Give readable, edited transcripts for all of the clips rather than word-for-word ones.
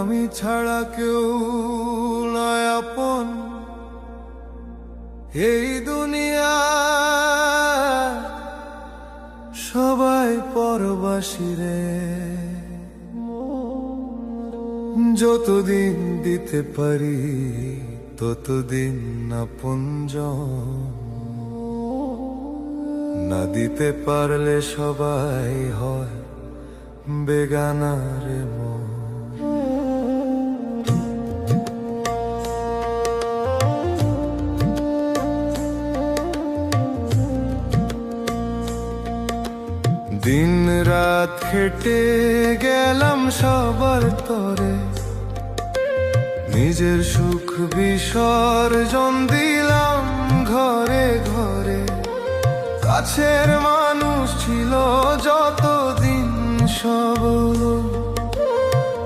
আমি ছাড়া কেউ নয় আপন এই দুনিয়া, সবাই পরবাসী রে। যতদিন দিতে পারি ততদিন আপনজন, না দিতে পারলে সবাই হয় বেগানা রে মন। দিন রাত খেটে গেলাম সবার তরে, নিজের সুখ বিসর্জন দিলাম ঘরে ঘরে। কাছের মানুষ ছিল যতদিন সবল,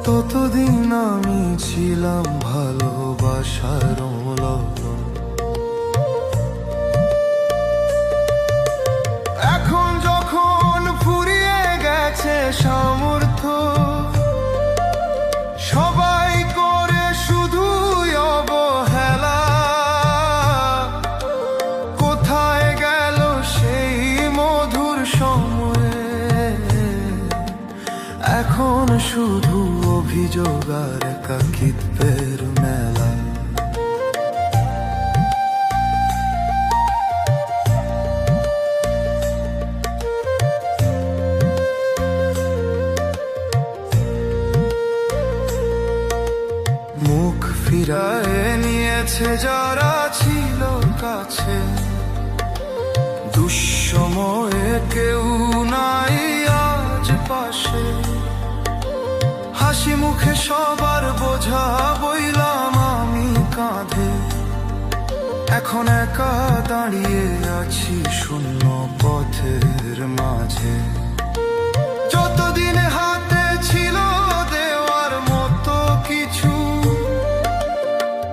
ততদিন আমি ছিলাম ভালোবাসার মূলধন। এখন যখন ফুরিয়ে গেছে সামর্থ্য, সবাই করে শুধুই অবহেলা। কোথায় গেল সেই মধুর সময়ে, এখন শুধু অভিযোগ আর একাকিত্বের মেলা। মুখ ফিরায়ে নিয়েছে যারা ছিল কাছে, দুঃসময়ে কেউ নাই আজ পাশে। হাসি মুখে সবার বোঝা বইলাম আমি কাঁধে, এখন একা দাঁড়িয়ে আছি শূন্য পথের মাঝে। যতদিন হাতে ছিল দেওয়ার মতো কিছু,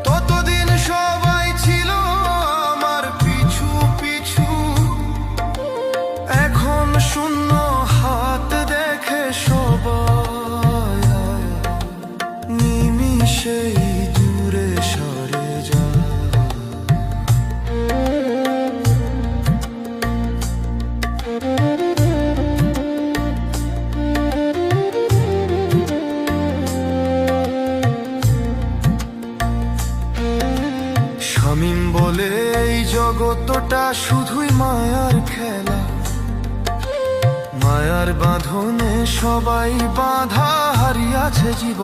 ততদিন সবাই ছিল আমার পিছু পিছু। এখন শূন্য হাত দেখে সবাই নিমিষেই দূরে সরে যায়। শামীম বলে এই জগৎটা শুধুই মায়ার খেলা, মায়ার বাঁধনে সবাই বাঁধা হারিয়াছে জীবন।